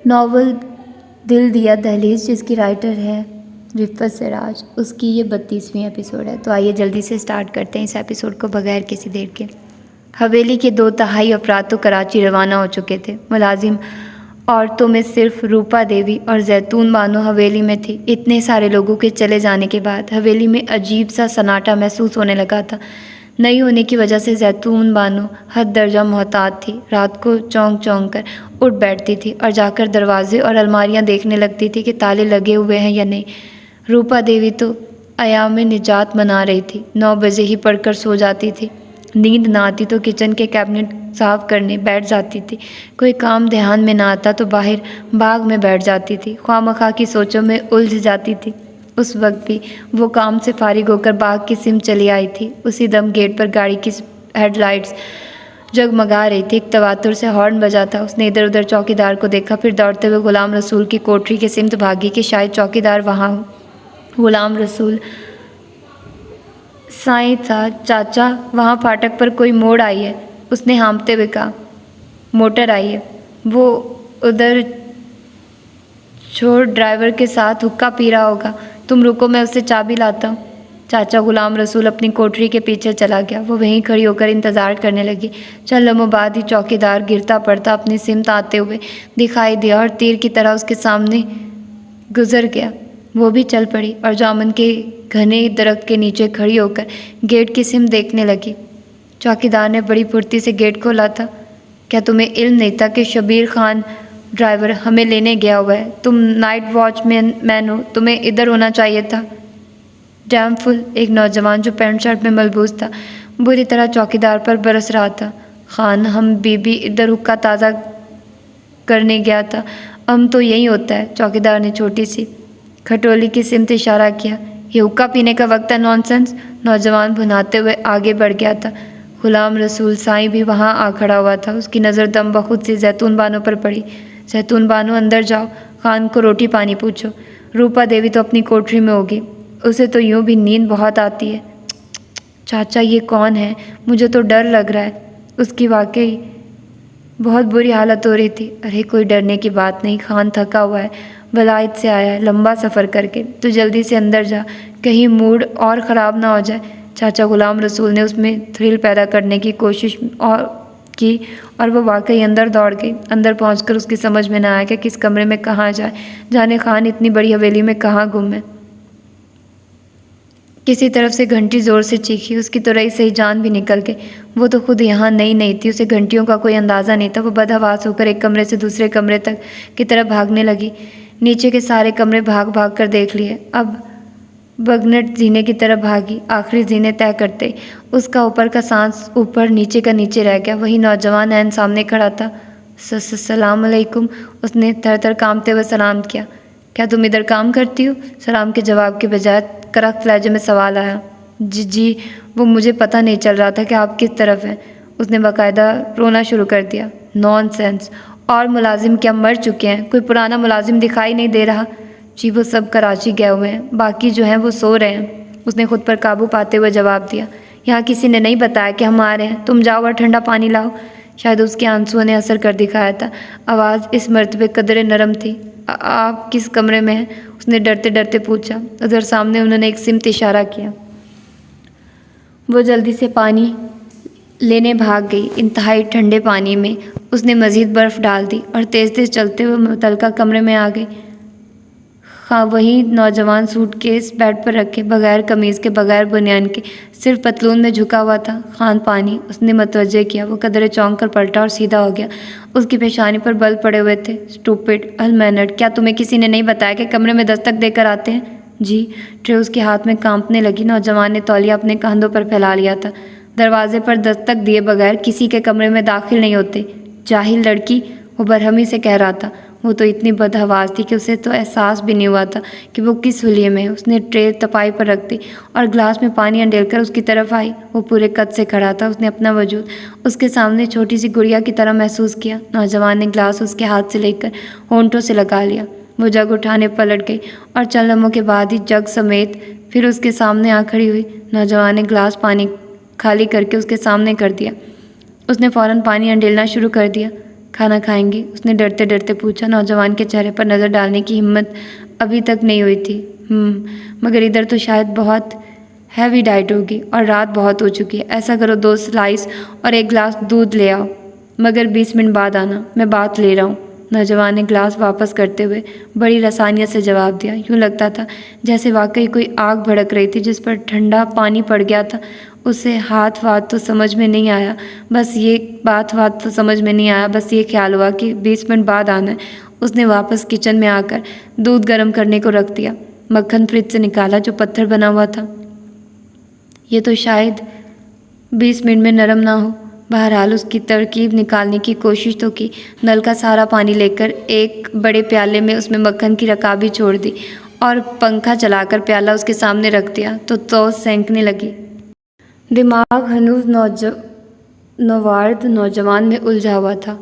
Novel دل دیا دہلیز، جس کی رائٹر ہے رفعت سراج، اس کی یہ 32ویں ایپیسوڈ ہے۔ تو آئیے جلدی سے سٹارٹ کرتے ہیں اس ایپیسوڈ کو بغیر کسی دیر کے۔ حویلی کے 2/3 افراد تو کراچی روانہ ہو چکے تھے۔ ملازم عورتوں میں صرف روپا دیوی اور زیتون بانو حویلی میں تھی۔ اتنے سارے لوگوں کے چلے جانے کے بعد حویلی میں عجیب سا سناٹا محسوس ہونے لگا تھا۔ نئی ہونے کی وجہ سے زیتون بانو حد درجہ محتاط تھی۔ رات کو چونک چونک کر اٹھ بیٹھتی تھی اور جا کر دروازے اور الماریاں دیکھنے لگتی تھی کہ تالے لگے ہوئے ہیں یا نہیں۔ روپا دیوی تو ایام میں نجات منا رہی تھی۔ 9 بجے ہی پڑھ کر سو جاتی تھی۔ نیند نہ آتی تو کچن کے کیبنٹ صاف کرنے بیٹھ جاتی تھی۔ کوئی کام دھیان میں نہ آتا تو باہر باغ میں بیٹھ جاتی تھی۔ خواہ مخواہ کی سوچوں میں الجھ جاتی تھی۔ اس وقت بھی وہ کام سے فارغ ہو کر باغ کی سمت چلی آئی تھی۔ اسی دم گیٹ پر گاڑی کی ہیڈ لائٹس جگمگا رہی تھی۔ ایک تواتر سے ہارن بجا تھا۔ اس نے ادھر ادھر چوکیدار کو دیکھا، پھر دوڑتے ہوئے غلام رسول کی کوٹری کی سمت بھاگی کہ شاید چوکیدار وہاں ہو۔ غلام رسول سائیں تھا۔ چاچا، وہاں پھاٹک پر کوئی موڑ آئی ہے، اس نے ہانپتے ہوئے کہا۔ موٹر آئی ہے؟ وہ ادھر چھوڑ، ڈرائیور کے ساتھ حقہ پی رہا ہوگا۔ تم رکو، میں اسے چابی لاتا ہوں۔ چاچا غلام رسول اپنی کوٹری کے پیچھے چلا گیا۔ وہ وہیں کھڑی ہو کر انتظار کرنے لگی۔ چند لمحوں بعد ہی چوکیدار گرتا پڑتا اپنی سمت آتے ہوئے دکھائی دیا اور تیر کی طرح اس کے سامنے گزر گیا۔ وہ بھی چل پڑی اور جامن کے گھنے درخت کے نیچے کھڑی ہو کر گیٹ کی سمت دیکھنے لگی۔ چوکیدار نے بڑی پھرتی سے گیٹ کھولا تھا۔ کیا تمہیں علم نہیں تھا کہ شبیر خان ڈرائیور ہمیں لینے گیا ہوا ہے؟ تم نائٹ واچ مین ہو، تمہیں ادھر ہونا چاہیے تھا۔ ڈیم فل! ایک نوجوان جو پینٹ شرٹ میں ملبوس تھا بری طرح چوکیدار پر برس رہا تھا۔ خان، ہم بی ادھر حقہ تازہ کرنے گیا تھا، ہم تو یہی ہوتا ہے۔ چوکیدار نے چھوٹی سی کھٹولی کی سمت اشارہ کیا۔ یہ حقہ پینے کا وقت ہے، نان سینس! نوجوان بھناتے ہوئے آگے بڑھ گیا تھا۔ غلام رسول سائیں بھی وہاں آ کھڑا ہوا تھا۔ اس کی نظر دم بخود سی زیتون بانو پر پڑی۔ زیتون بانو، اندر جاؤ، خان کو روٹی پانی پوچھو۔ روپا دیوی تو اپنی کوٹری میں ہوگی، اسے تو یوں بھی نیند بہت آتی ہے۔ چاچا، یہ کون ہے؟ مجھے تو ڈر لگ رہا ہے۔ اس کی واقعی بہت بری حالت ہو رہی تھی۔ ارے کوئی ڈرنے کی بات نہیں، خان تھکا ہوا ہے، ولایت سے آیا ہے لمبا سفر کر کے۔ تو جلدی سے اندر جا، کہیں موڈ اور خراب نہ ہو جائے۔ چاچا غلام رسول نے اس میں تھرل پیدا کرنے کی کوشش کی اور وہ واقعی اندر دوڑ گئی۔ اندر پہنچ کر اس کی سمجھ میں نہ آیا کہ کس کمرے میں کہاں جائے، جانے خان اتنی بڑی حویلی میں کہاں گم ہے۔ کسی طرف سے گھنٹی زور سے چیخی، اس کی تو رہی صحیح جان بھی نکل گئی۔ وہ تو خود یہاں نہیں تھی، اسے گھنٹیوں کا کوئی اندازہ نہیں تھا۔ وہ بدحواس ہو کر ایک کمرے سے دوسرے کمرے تک کی طرف بھاگنے لگی۔ نیچے کے سارے کمرے بھاگ بھاگ کر دیکھ لیے، اب بگنٹ زینے کی طرف بھاگی۔ آخری زینے طے کرتے اس کا اوپر کا سانس اوپر نیچے کا نیچے رہ گیا۔ وہی نوجوان عین سامنے کھڑا تھا۔ السلام علیکم، اس نے تھر تھر کانپتے ہوئے سلام کیا۔ کیا تم ادھر کام کرتی ہو؟ سلام کے جواب کے بجائے کرخت لہجے میں سوال آیا۔ جی، وہ مجھے پتہ نہیں چل رہا تھا کہ آپ کس طرف ہیں۔ اس نے باقاعدہ رونا شروع کر دیا۔ نان سینس! اور ملازم کیا مر چکے ہیں؟ کوئی پرانا ملازم دکھائی نہیں دے رہا؟ جی، وہ سب کراچی گئے ہوئے ہیں، باقی جو ہیں وہ سو رہے ہیں، اس نے خود پر قابو پاتے ہوئے جواب دیا۔ یہاں کسی نے نہیں بتایا کہ ہم آ رہے ہیں، تم جاؤ اور ٹھنڈا پانی لاؤ۔ شاید اس کے آنسوؤں نے اثر کر دکھایا تھا۔ آواز اس مرتبہ قدرے نرم تھی۔ آپ کس کمرے میں ہیں؟ اس نے ڈرتے ڈرتے پوچھا۔ ادھر سامنے، انہوں نے ایک سمت اشارہ کیا۔ وہ جلدی سے پانی لینے بھاگ گئی۔ انتہائی ٹھنڈے پانی میں اس نے مزید برف ڈال دی اور تیز تیز چلتے ہوئے متعلقہ کمرے میں آ گئی۔ وہی نوجوان سوٹ کیس بیڈ پر رکھے، بغیر قمیض کے، بغیر بنیان کے، صرف پتلون میں جھکا ہوا تھا۔ خان پانی، اس نے متوجہ کیا۔ وہ قدرے چونک کر پلٹا اور سیدھا ہو گیا۔ اس کی پیشانی پر بل پڑے ہوئے تھے۔ اسٹوپڈ، المینرڈ! کیا تمہیں کسی نے نہیں بتایا کہ کمرے میں دستک دے کر آتے ہیں؟ جی۔ ٹرے اس کے ہاتھ میں کانپنے لگی۔ نوجوان نے تولیہ اپنے کندھوں پر پھیلا لیا تھا۔ دروازے پر دستک دیے بغیر کسی کے کمرے میں داخل نہیں ہوتے، جاہل لڑکی! وہ برہمی سے کہہ رہا تھا۔ وہ تو اتنی بدحواس تھی کہ اسے تو احساس بھی نہیں ہوا تھا کہ وہ کس حلیے میں ہے۔ اس نے ٹرے تپائی پر رکھ دی اور گلاس میں پانی انڈیل کر اس کی طرف آئی۔ وہ پورے قد سے کھڑا تھا۔ اس نے اپنا وجود اس کے سامنے چھوٹی سی گڑیا کی طرح محسوس کیا۔ نوجوان نے گلاس اس کے ہاتھ سے لے کر ہونٹوں سے لگا لیا۔ وہ جگ اٹھانے پلٹ گئی اور چند لمحوں کے بعد ہی جگ سمیت پھر اس کے سامنے آ کھڑی ہوئی۔ نوجوان نے گلاس پانی خالی کر کے اس کے سامنے کر دیا۔ اس نے فوراً پانی انڈیلنا شروع کر دیا۔ کھانا کھائیں گی؟ اس نے ڈرتے ڈرتے پوچھا۔ نوجوان کے چہرے پر نظر ڈالنے کی ہمت ابھی تک نہیں ہوئی تھی۔ مگر ادھر تو شاید بہت ہیوی ڈائٹ ہوگی اور رات بہت ہو چکی ہے۔ ایسا کرو 2 سلائس اور 1 گلاس دودھ لے آؤ، مگر 20 منٹ بعد آنا، میں بات لے رہا ہوں۔ نوجوان نے گلاس واپس کرتے ہوئے بڑی رسانیت سے جواب دیا۔ یوں لگتا تھا جیسے واقعی کوئی آگ بھڑک رہی تھی جس پر ٹھنڈا پانی پڑ گیا تھا۔ اسے ہاتھ وات تو سمجھ میں نہیں آیا، بس یہ خیال ہوا کہ 20 منٹ بعد آنا ہے۔ اس نے واپس کچن میں آ کر دودھ گرم کرنے کو رکھ دیا، مکھن فریج سے نکالا جو پتھر بنا ہوا تھا۔ یہ تو شاید 20 منٹ میں نرم نہ ہو۔ بہرحال اس کی ترکیب نکالنے کی کوشش تو کی۔ نل کا سارا پانی لے کر ایک بڑے پیالے میں اس میں مکھن کی رکابی چھوڑ دی اور پنکھا چلا کر پیالہ اس کے سامنے رکھ دیا تو سینکنے لگی۔ دماغ ہنوز نوارد نوجوان میں الجھا ہوا تھا۔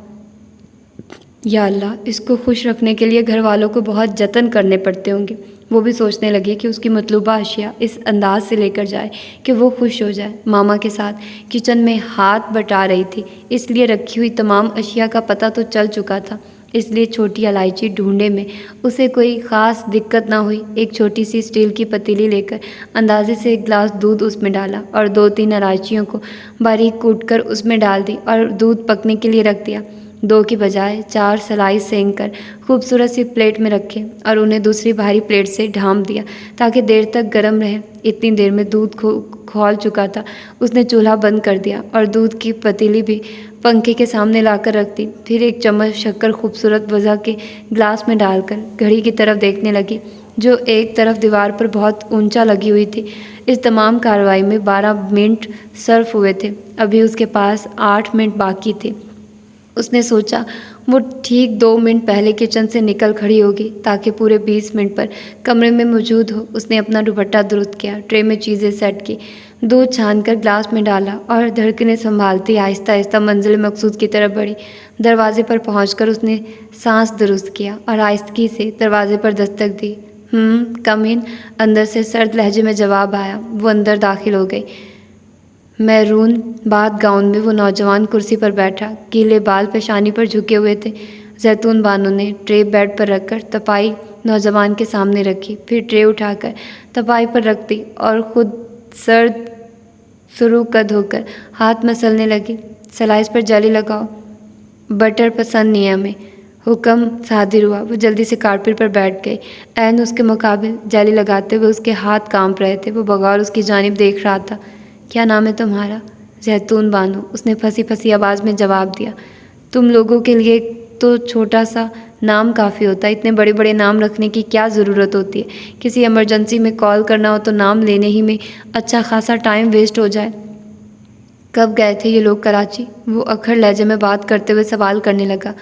یا اللہ، اس کو خوش رکھنے کے لیے گھر والوں کو بہت جتن کرنے پڑتے ہوں گے۔ وہ بھی سوچنے لگی کہ اس کی مطلوبہ اشیاء اس انداز سے لے کر جائے کہ وہ خوش ہو جائے۔ ماما کے ساتھ کچن میں ہاتھ بٹا رہی تھی، اس لیے رکھی ہوئی تمام اشیاء کا پتہ تو چل چکا تھا، اس لیے چھوٹی الائچی ڈھونڈنے میں اسے کوئی خاص دقت نہ ہوئی۔ ایک چھوٹی سی اسٹیل کی پتیلی لے کر اندازے سے 1 گلاس دودھ اس میں ڈالا اور 2-3 الائچیوں کو باریک کوٹ کر اس میں ڈال دی اور دودھ پکنے کے لیے رکھ دیا۔ 2 کی بجائے 4 سلائس سینک کر خوبصورت سی پلیٹ میں رکھے اور انہیں دوسری بھاری پلیٹ سے ڈھانپ دیا تاکہ دیر تک گرم رہے۔ اتنی دیر میں دودھ کھول چکا تھا۔ اس نے چولہا بند کر دیا اور دودھ کی پتیلی بھی پنکھے کے سامنے لا کر رکھ دی۔ پھر 1 چمچ شکر خوبصورت وضع کے گلاس میں ڈال کر گھڑی کی طرف دیکھنے لگی جو ایک طرف دیوار پر بہت اونچا لگی ہوئی تھی۔ اس تمام کارروائی میں 12 منٹ صرف ہوئے تھے، ابھی اس کے پاس 8 منٹ باقی تھے۔ اس نے سوچا وہ ٹھیک 2 منٹ پہلے کچن سے نکل کھڑی ہوگی تاکہ پورے 20 منٹ پر کمرے میں موجود ہو۔ اس نے اپنا دوپٹہ درست کیا، ٹرے میں چیزیں سیٹ کی، دودھ چھان کر گلاس میں ڈالا اور دھڑکنیں سنبھالتی آہستہ آہستہ منزل مقصود کی طرف بڑھی۔ دروازے پر پہنچ کر اس نے سانس درست کیا اور آہستگی سے دروازے پر دستک دی۔ کم ان، اندر سے سرد لہجے میں جواب آیا۔ وہ اندر داخل ہو گئی۔ میرون بات گاؤن میں وہ نوجوان کرسی پر بیٹھا، گیلے بال پیشانی پر جھکے ہوئے تھے۔ زیتون بانو نے ٹرے بیڈ پر رکھ کر تپائی نوجوان کے سامنے رکھی، پھر ٹرے اٹھا کر تپائی پر رکھ دی اور خود سرو قد ہو کر ہاتھ مسلنے لگی۔ سلائس پر جیلی لگاؤ، بٹر پسند نہیں ہے ہمیں، حکم صادر ہوا۔ وہ جلدی سے کارپیٹ پر بیٹھ گئی۔ عین اس کے مقابل جیلی لگاتے ہوئے اس کے ہاتھ کانپ رہے تھے۔ وہ بغور اس کی جانب دیکھ رہا تھا۔ کیا نام ہے تمہارا؟ زیتون بانو، اس نے پھنسی پھنسی آواز میں جواب دیا۔ تم لوگوں کے لیے تو چھوٹا سا نام کافی ہوتا ہے، اتنے بڑے بڑے نام رکھنے کی کیا ضرورت ہوتی ہے؟ کسی ایمرجنسی میں کال کرنا ہو تو نام لینے ہی میں اچھا خاصا ٹائم ویسٹ ہو جائے۔ کب گئے تھے یہ لوگ کراچی؟ وہ اکھڑ لہجے میں بات کرتے ہوئے سوال کرنے لگا۔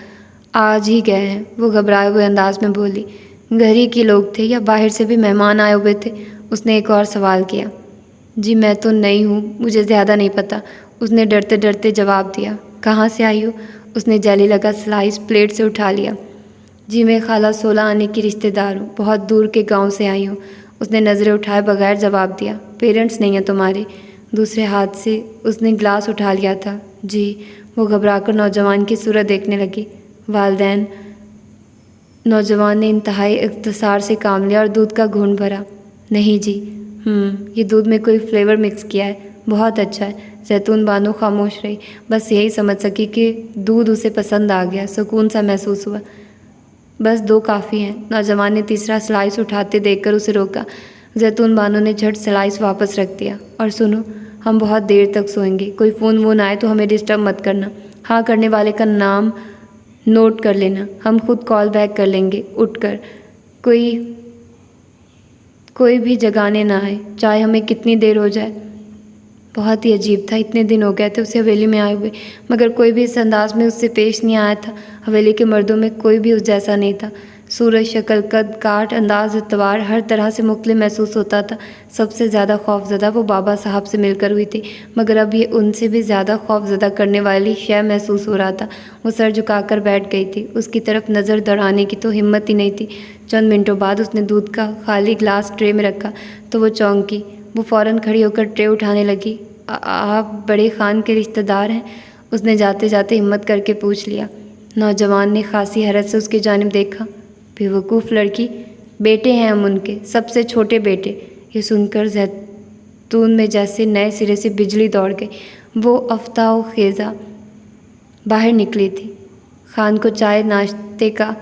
آج ہی گئے ہیں، وہ گھبرائے ہوئے انداز میں بولی۔ گھر ہی کے لوگ تھے یا باہر سے بھی مہمان آئے ہوئے تھے؟ اس نے ایک اور سوال کیا۔ جی میں تو نئی ہوں، مجھے زیادہ نہیں پتہ، اس نے ڈرتے ڈرتے جواب دیا۔ کہاں سے آئی ہو؟ اس نے جیلی لگا سلائس پلیٹ سے اٹھا لیا۔ جی میں خالہ 16 آنے کی رشتہ دار ہوں، بہت دور کے گاؤں سے آئی ہوں، اس نے نظریں اٹھائے بغیر جواب دیا۔ پیرنٹس نہیں ہیں تمہارے؟ دوسرے ہاتھ سے اس نے گلاس اٹھا لیا تھا۔ جی، وہ گھبرا کر نوجوان کی صورت دیکھنے لگی۔ والدین؟ نوجوان نے انتہائی اختصار سے کام لیا اور دودھ کا گھونٹ بھرا۔ نہیں جی۔ یہ دودھ میں کوئی فلیور مکس کیا ہے، بہت اچھا ہے۔ زیتون بانو خاموش رہی، بس یہی سمجھ سکی کہ دودھ اسے پسند آ گیا، سکون سا محسوس ہوا۔ بس 2 کافی ہیں، نوجوان نے تیسرا سلائس اٹھاتے دیکھ کر اسے روکا۔ زیتون بانو نے جھٹ سلائس واپس رکھ دیا۔ اور سنو، ہم بہت دیر تک سوئیں گے، کوئی فون وون آئے تو ہمیں ڈسٹرب مت کرنا، ہاں کرنے والے کا نام نوٹ کر لینا، ہم خود کال بیک کر لیں گے اٹھ کر، کوئی بھی جگانے نہ آئے، چاہے ہمیں کتنی دیر ہو جائے۔ بہت ہی عجیب تھا، اتنے دن ہو گئے تھے اسے حویلی میں آئے ہوئے، مگر کوئی بھی اس انداز میں اس سے پیش نہیں آیا تھا۔ حویلی کے مردوں میں کوئی بھی اس جیسا نہیں تھا۔ صورت، شکل، قد کاٹ، انداز، اعتبار ہر طرح سے مختلف محسوس ہوتا تھا۔ سب سے زیادہ خوف زدہ وہ بابا صاحب سے مل کر ہوئی تھی، مگر اب یہ ان سے بھی زیادہ خوف زدہ کرنے والی شے محسوس ہو رہا تھا۔ وہ سر جھکا کر بیٹھ گئی تھی، اس کی طرف نظر دوڑانے کی تو ہمت ہی نہیں تھی۔ چند منٹوں بعد اس نے دودھ کا خالی گلاس ٹرے میں رکھا تو وہ چونکی۔ وہ فوراً کھڑی ہو کر ٹرے اٹھانے لگی۔ آپ بڑے خان کے رشتہ دار ہیں؟ اس نے جاتے جاتے ہمت کر کے پوچھ لیا۔ نوجوان نے خاصی حیرت سے اس کی جانب دیکھا۔ بے وقوف لڑکی، بیٹے ہیں ہم ان کے، سب سے چھوٹے بیٹے۔ یہ سن کر زیتون میں جیسے نئے سرے سے بجلی دوڑ گئی۔ وہ افتا و خیزہ باہر نکلی تھی۔ خان کو چائے ناشتے کا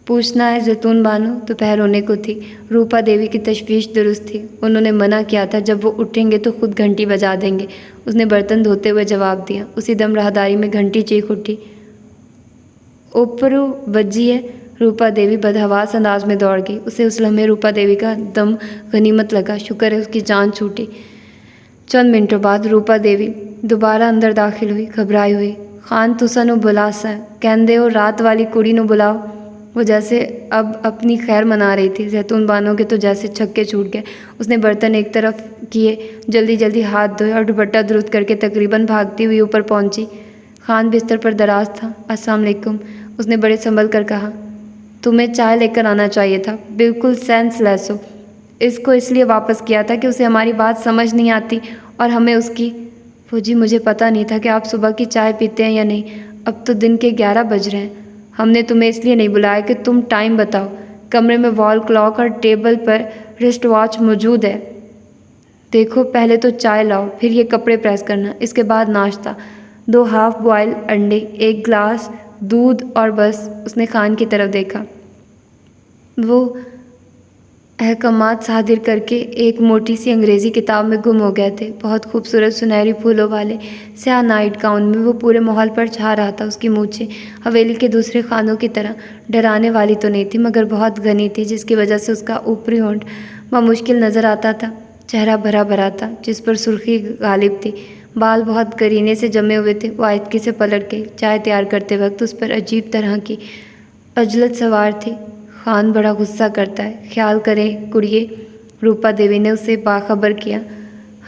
پوچھنا ہے زیتون بانو؟ دوپہر ہونے کو تھی۔ روپا دیوی کی تشویش درست تھی۔ انہوں نے منع کیا تھا جب وہ اٹھیں گے تو خود گھنٹی بجا دیں گے۔ اس نے برتن دھوتے ہوئے جواب دیا۔ اسی دم راہداری میں گھنٹی چیخ اٹھی۔ اوپرو بجی ہے۔ روپا دیوی بدحواس انداز میں دوڑ گئی۔ اسے اس لمحے روپا دیوی کا دم غنیمت لگا۔ شکر ہے اس کی جان چھوٹی۔ چند منٹوں بعد روپا دیوی دوبارہ اندر داخل ہوئی، گھبرائی ہوئی۔ خان تسا نو بلا سا کہندے ہو رات والی کڑی نو بلاؤ۔ وہ جیسے اب اپنی خیر منا رہی تھی۔ زیتون بانو کے تو جیسے چھکے چھوٹ گئے۔ اس نے برتن ایک طرف کیے، جلدی جلدی ہاتھ دھوئے اور دوپٹہ درست کر کے تقریباً بھاگتی ہوئی اوپر پہنچی۔ خان بستر پر دراز تھا۔ السلام علیکم، اس نے بڑے سنبھل کر کہا۔ تمہیں چائے لے کر آنا چاہیے تھا، بالکل سینس لیس ہو۔ اس کو اس لیے واپس کیا تھا کہ اسے ہماری بات سمجھ نہیں آتی اور ہمیں اس کی۔ فوجی مجھے پتہ نہیں تھا کہ آپ صبح کی چائے پیتے ہیں یا نہیں۔ اب تو دن کے 11 بج رہے ہیں۔ ہم نے تمہیں اس لیے نہیں بلایا کہ تم ٹائم بتاؤ۔ کمرے میں وال کلاک اور ٹیبل پر رسٹ واچ موجود ہے۔ دیکھو پہلے تو چائے لاؤ، پھر یہ کپڑے پریس کرنا، اس کے بعد ناشتہ، 2 ہاف بوائل انڈے، 1 گلاس دودھ اور بس۔ اس نے خان کی طرف دیکھا۔ وہ احکامات صادر کر کے ایک موٹی سی انگریزی کتاب میں گم ہو گئے تھے۔ بہت خوبصورت سنہری پھولوں والے سیاہ نائٹ گاؤن میں وہ پورے ماحول پر چھا رہا تھا۔ اس کی مونچھیں حویلی کے دوسرے خانوں کی طرح ڈرانے والی تو نہیں تھی مگر بہت گھنی تھی، جس کی وجہ سے اس کا اوپری ہونٹ بمشکل نظر آتا تھا۔ چہرہ بھرا بھرا تھا جس پر سرخی غالب تھی۔ بال بہت کرینے سے جمے ہوئے تھے۔ وہ آہستگی سے پلٹ گئی۔ چائے تیار کرتے وقت اس پر عجیب طرح کی عجلت سوار تھی۔ خان بڑا غصہ کرتا ہے، خیال کریں کڑیے، روپا دیوی نے اسے باخبر کیا۔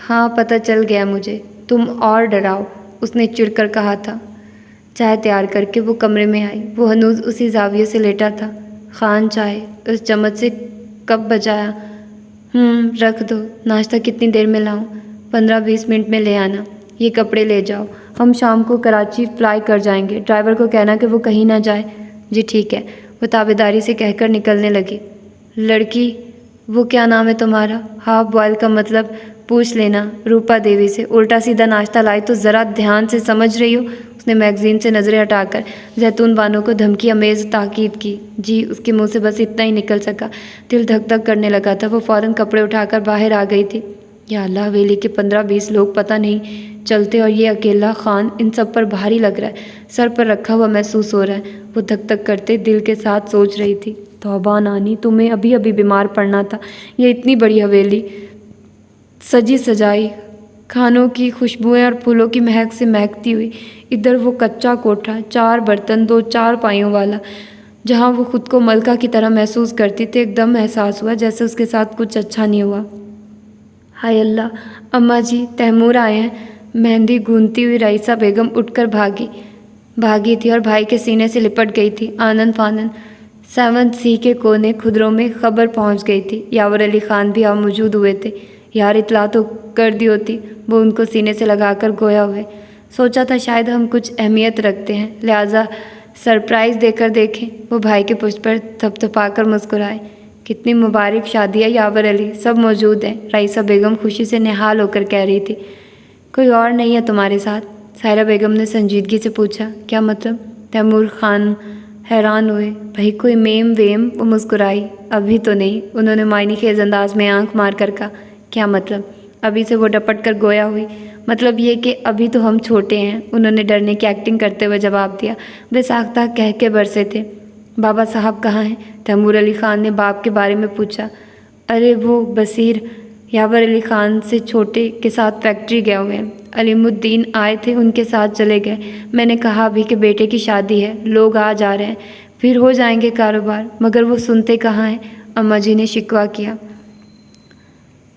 ہاں پتہ چل گیا مجھے، تم اور ڈراؤ، اس نے چڑ کر کہا تھا۔ چائے تیار کر کے وہ کمرے میں آئی۔ وہ ہنوز اسی زاویے سے لیٹا تھا۔ خان چائے اس چمچ سے کب بجایا۔ رکھ دو، ناشتہ کتنی دیر میں لاؤں؟ 15-20 منٹ میں لے آنا۔ یہ کپڑے لے جاؤ، ہم شام کو کراچی فلائی کر جائیں گے۔ ڈرائیور کو کہنا کہ وہ کہیں نہ جائے۔ جی ٹھیک ہے، وہ تابعداری سے کہہ کر نکلنے لگی۔ لڑکی، وہ کیا نام ہے تمہارا؟ ہاف بوائل کا مطلب پوچھ لینا روپا دیوی سے۔ الٹا سیدھا ناشتہ لائی تو ذرا دھیان سے سمجھ رہی ہو؟ اس نے میگزین سے نظریں ہٹا کر زیتون بانو کو دھمکی امیز تاکید کی۔ جی، اس کے منہ سے بس اتنا ہی نکل سکا۔ دل دھک دھک کرنے لگا تھا۔ وہ فوراً کپڑے اٹھا کر باہر آ گئی تھی۔ یا اللہ، حویلی کے 15-20 لوگ پتہ نہیں چلتے اور یہ اکیلا خان ان سب پر بھاری لگ رہا ہے، سر پر رکھا ہوا محسوس ہو رہا ہے۔ وہ دھک دھک کرتے دل کے ساتھ سوچ رہی تھی، توبہ نانی، تمہیں ابھی ابھی بیمار پڑنا تھا۔ یہ اتنی بڑی حویلی، سجی سجائی، کھانوں کی خوشبوئیں اور پھولوں کی مہک سے مہکتی ہوئی۔ ادھر وہ کچا کوٹھا، 4 برتن، 2 چارپائیوں والا، جہاں وہ خود کو ملکہ کی طرح محسوس کرتی تھی۔ ایک دم احساس ہوا جیسے اس کے ساتھ کچھ اچھا نہیں ہوا۔ ہائے اللہ، اماں جی، تیمور آئے ہیں۔ مہندی گونتھی ہوئی رئیسہ بیگم اٹھ کر بھاگی تھی اور بھائی کے سینے سے لپٹ گئی تھی۔ آنن فانن 7 سی کے کونے خدروں میں خبر پہنچ گئی تھی۔ یاور علی خان بھی موجود ہوئے تھے۔ یار اطلاع تو کر دی ہوتی۔ وہ ان کو سینے سے لگا کر گویا ہوئے، سوچا تھا شاید ہم کچھ اہمیت رکھتے ہیں، لہٰذا سرپرائز دے کر دیکھیں۔ وہ بھائی کے پشت پر تھپ تھپا کر مسکرائے۔ کتنی مبارک شادی ہے یاور علی، سب موجود ہیں، رئیسہ بیگم خوشی سے نہال ہو کر کہہ رہی تھی۔ کوئی اور نہیں ہے تمہارے ساتھ؟ سائرہ بیگم نے سنجیدگی سے پوچھا۔ کیا مطلب؟ تیمور خان حیران ہوئے۔ بھائی کوئی میم ویم؟ وہ مسکرائی۔ ابھی تو نہیں، انہوں نے معنی خیز انداز میں آنکھ مار کر کہا۔ کیا مطلب؟ ابھی سے وہ ڈپٹ کر گویا ہوئی۔ مطلب یہ کہ ابھی تو ہم چھوٹے ہیں، انہوں نے ڈرنے کی ایکٹنگ کرتے ہوئے جواب دیا۔ بے ساختہ کہہ کے برسے تھے۔ بابا صاحب کہاں ہیں؟ تیمور علی خان نے باپ کے بارے میں پوچھا۔ ارے وہ بصیر یاور علی خان سے چھوٹے کے ساتھ فیکٹری گئے ہوئے ہیں، علیم الدین آئے تھے، ان کے ساتھ چلے گئے۔ میں نے کہا ابھی کہ بیٹے کی شادی ہے، لوگ آ جا رہے ہیں، پھر ہو جائیں گے کاروبار، مگر وہ سنتے کہاں ہیں؟ اماں جی نے شکوہ کیا۔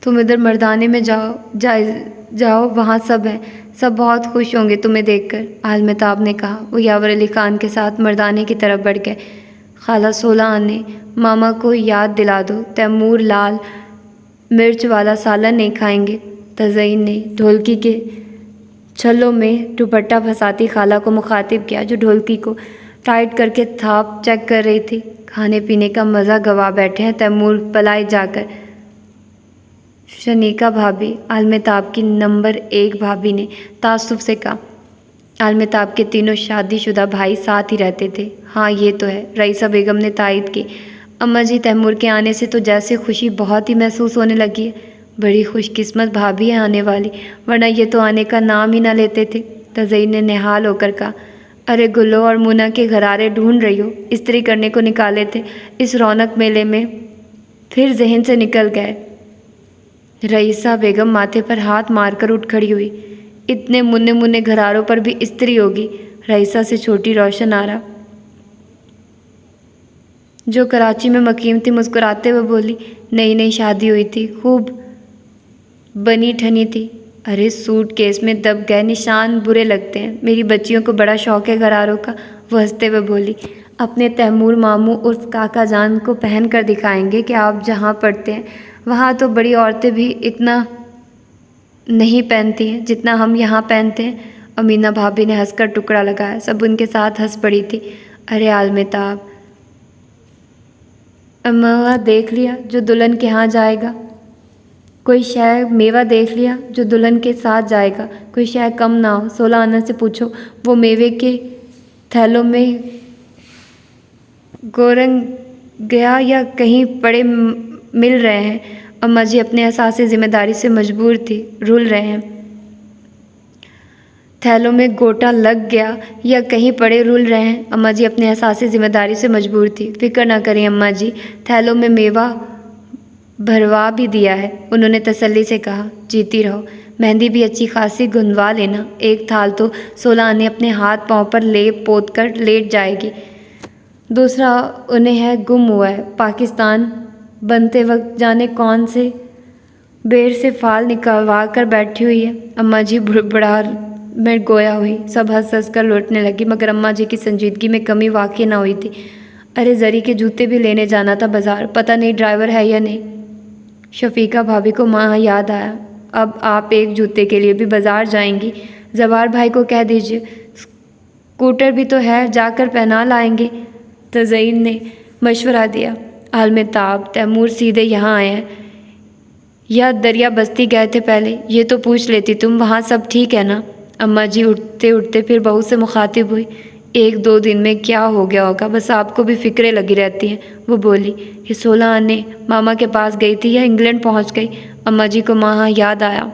تم ادھر مردانے میں جاؤ، وہاں سب ہیں، سب بہت خوش ہوں گے تمہیں دیکھ کر، عالمتاب نے کہا۔ وہ یاور علی خان کے ساتھ مردانے کی طرف بڑھ گئے۔ خالہ 16 آنے، ماما کو یاد دلا دو، تیمور لال مرچ والا سالن نہیں کھائیں گے۔ تزئین نے ڈھولکی کے چھلوں میں دوپٹہ پھنساتی خالہ کو مخاطب کیا جو ڈھولکی کو ٹائٹ کر کے تھاپ چیک کر رہی تھی۔ کھانے پینے کا مزہ گوا بیٹھے ہیں تیمور پلائے جا کر۔ شنیکا بھابھی، عالمتاب کی نمبر 1 بھابھی نے تعصب سے کہا۔ عالمتاب کے تینوں شادی شدہ بھائی ساتھ ہی رہتے تھے۔ ہاں یہ تو ہے، رئیسہ بیگم نے تائید کی۔ اماں جی، تیمور کے آنے سے تو جیسے خوشی بہت ہی محسوس ہونے لگی ہے۔ بڑی خوش قسمت بھابھی ہے آنے والی، ورنہ یہ تو آنے کا نام ہی نہ لیتے تھے۔ تزئین نے نہال ہو کر کہا۔ ارے گلو اور مونا کے گھرارے ڈھونڈ رہی ہو؟ استری کرنے کو نکالے تھے اس رونق میلے میں، پھر ذہن سے نکل گئے۔ رئیسہ بیگم ماتھے پر ہاتھ مار کر اٹھ کھڑی ہوئی۔ اتنے مننے مننے گھراروں پر بھی استری ہوگی؟ رئیسہ سے چھوٹی روشن آرا جو کراچی میں مقیم تھی مسکراتے ہوئے بولی، نئی نئی شادی ہوئی تھی، خوب بنی ٹھنی تھی۔ ارے سوٹ کیس میں دب گئے نشان برے لگتے ہیں، میری بچیوں کو بڑا شوق ہے گھراروں کا، وہ ہنستے ہوئے بولی۔ اپنے تیمور ماموں عرف کاکا جان کو پہن کر دکھائیں گے کہ آپ جہاں پڑھتے ہیں وہاں تو بڑی عورتیں بھی اتنا نہیں پہنتی ہیں جتنا ہم یہاں پہنتے ہیں۔ امینا بھابھی نے ہنس کر ٹکڑا لگایا، سب ان کے ساتھ ہنس پڑی تھی۔ ارے عالمتاب، میوہ دیکھ لیا جو دلہن کے ہاں جائے گا؟ کوئی شے میوہ دیکھ لیا جو دلہن کے ساتھ جائے گا؟ کوئی شے کم نہ ہو؟ 16 آنا سے پوچھو، وہ میوے کے تھیلوں میں گورنگ گیا یا کہیں پڑے مل رہے ہیں؟ اماں جی اپنے احساس ذمہ داری سے مجبور تھی، رول رہے ہیں۔ تھیلوں میں گوٹا لگ گیا یا کہیں پڑے رول رہے ہیں؟ اماں جی اپنے احساس ذمہ داری سے مجبور تھی۔ فکر نہ کریں اماں جی، تھیلوں میں میوہ بھروا بھی دیا ہے، انہوں نے تسلی سے کہا۔ جیتی رہو، مہندی بھی اچھی خاصی گندوا لینا، ایک تھال تو 16 آنے اپنے ہاتھ پاؤں پر لیپ پوت کر لیٹ جائے گی، دوسرا انہیں ہے گم ہوا ہے پاکستان بنتے وقت جانے کون سے بیر سے فال نکلوا کر بیٹھی ہوئی ہے۔ اماں جی بڑھا میں گویا ہوئی، سب ہنس ہنس کر لوٹنے لگی، مگر اماں جی کی سنجیدگی میں کمی واقع نہ ہوئی تھی۔ ارے زری کے جوتے بھی لینے جانا تھا بازار، پتہ نہیں ڈرائیور ہے یا نہیں۔ شفیقہ بھابھی کو ماں یاد آیا، اب آپ ایک جوتے کے لیے بھی بازار جائیں گی؟ زوار بھائی کو کہہ دیجیے، اسکوٹر بھی تو ہے، جا کر پہنا لائیں گے، تزئین نے مشورہ دیا۔ عالمتاب، تیمور سیدھے یہاں آئے ہیں یا دریا بستی گئے تھے پہلے؟ یہ تو پوچھ لیتی تم، وہاں سب ٹھیک ہے نا؟ اماں جی اٹھتے اٹھتے پھر بہو سے مخاطب ہوئی، 1-2 دن میں کیا ہو گیا ہوگا، بس آپ کو بھی فکریں لگی رہتی ہیں، وہ بولی۔ یہ 16 آنے ماما کے پاس گئی تھی یا انگلینڈ پہنچ گئی؟ اماں جی کو ماں یاد آیا۔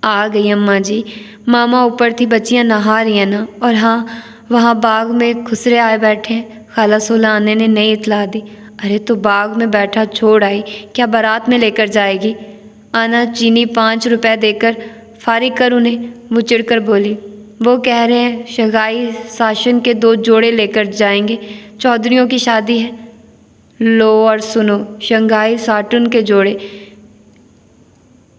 آ گئی اماں جی، ماما اوپر تھی، بچیاں نہا رہی ہیں نا، اور ہاں وہاں باغ میں خسرے آئے بیٹھے ہیں، خالہ 16 آنے نے نئی اطلاع دی۔ ارے تو باغ میں بیٹھا چھوڑ آئی، کیا بارات میں لے کر جائے گی؟ آنا چینی 5 روپے دے کر فارغ کر انہیں، وہ چڑ کر بولی۔ وہ کہہ رہے ہیں شگائی ساشن کے 2 جوڑے لے کر جائیں گے، چودھریوں کی شادی ہے۔ لو اور سنو، شنگھائی ساٹن کے جوڑے